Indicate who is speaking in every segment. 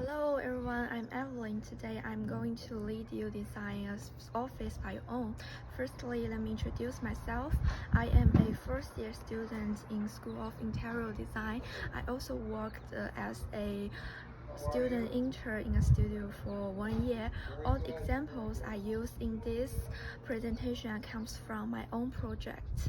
Speaker 1: Hello everyone, I'm Evelyn. Today I'm going to lead you design an office by your own. Firstly, let me introduce myself. I am a first-year student in School of Interior Design. I also worked as a student intern in a studio for 1 year. All the examples I use in this presentation comes from my own project.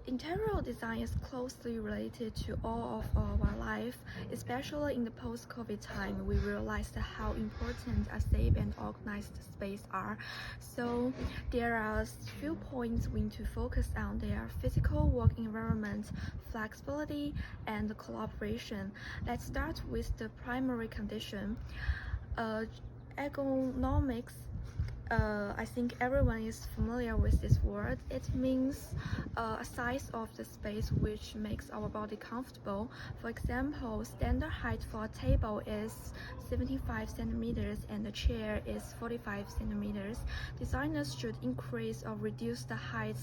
Speaker 1: Interior design is closely related to all of our life, especially in the post-COVID time. We realized how important a safe and organized space are. So there are a few points we need to focus on. They are physical work environment, flexibility, and collaboration. Let's start with the primary condition. Ergonomics. I think everyone is familiar with this word. It means a size of the space which makes our body comfortable. For example, standard height for a table is 75 centimeters and the chair is 45 centimeters. Designers should increase or reduce the height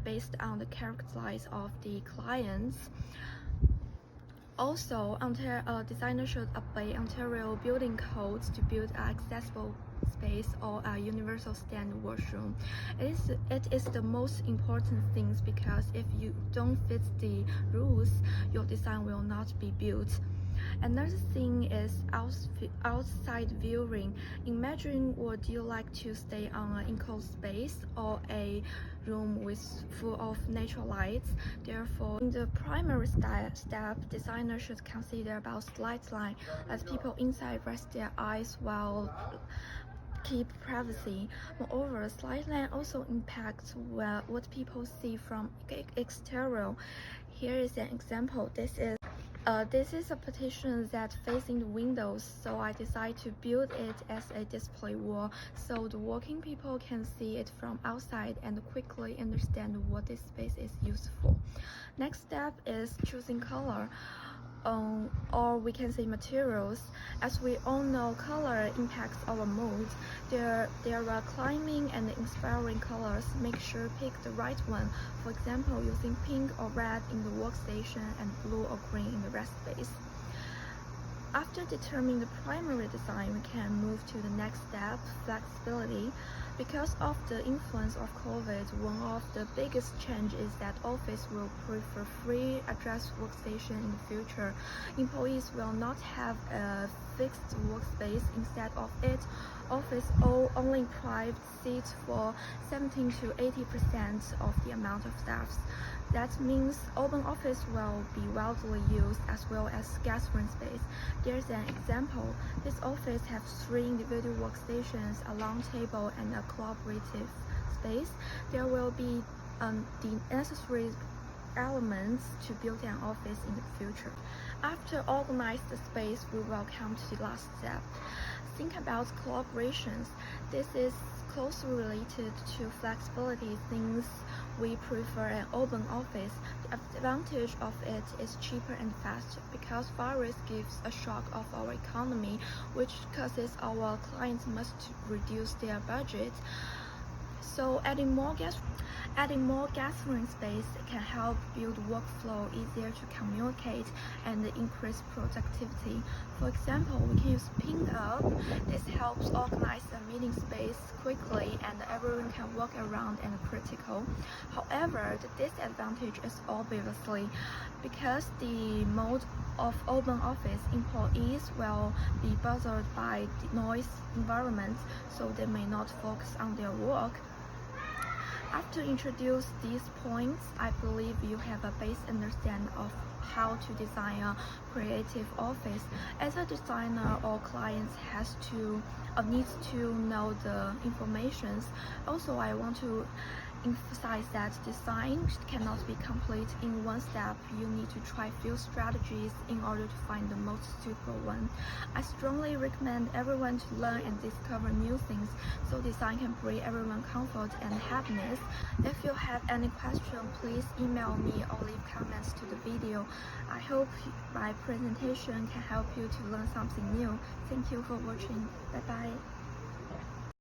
Speaker 1: based on the characteristics of the clients. Also, designers should obey Ontario building codes to build an accessible space or a universal stand washroom. It is the most important things because if you don't fit the rules, your design will not be built. Another thing is outside viewing. Imagine, would you like to stay on an enclosed space or a room full of natural lights? Therefore, in the primary step, designers should consider about light line, as people inside rest their eyes while keep privacy. Moreover, slight line also impacts what people see from exterior. Here is an example. This is a partition that facing the windows, so I decided to build it as a display wall so the working people can see it from outside and quickly understand what this space is used for. Next step is choosing color. Or we can say materials. As we all know, color impacts our mood. There are climbing and inspiring colors. Make sure pick the right one. For example, using pink or red in the workstation and blue or green in the rest space. After determining the primary design, we can move to the next step, flexibility. Because of the influence of COVID, one of the biggest changes is that office will prefer free address workstation in the future. Employees will not have a fixed workspace. Instead of it, office only private seats for 17 to 80% of the amount of staffs. That means open office will be widely used as well as gathering space. There's an example. This office has 3 individual workstations, a long table, and a collaborative space. There will be the necessary elements to build an office in the future. After organizing the space, we will come to the last step. Think about collaborations. This is closely related to flexibility since we prefer an open office. The advantage of it is cheaper and faster because virus gives a shock of our economy, which causes our clients must reduce their budget. So adding more gathering space can help build workflow easier to communicate and increase productivity. For example, we can use ping up. This helps organize the meeting space quickly and everyone can walk around and critical. However, the disadvantage is obviously because the mode of open office, employees will be bothered by the noise environment, so they may not focus on their work. After introduce these points, I believe you have a base understanding of how to design a creative office. As a designer, all clients needs to know the information. Also, I want to emphasize that design cannot be complete in one step. You need to try few strategies in order to find the most suitable one. I strongly recommend everyone to learn and discover new things so design can bring everyone comfort and happiness. If you have any question, please email me or leave comments to the video. I hope my presentation can help you to learn something new. Thank you for watching. Bye bye.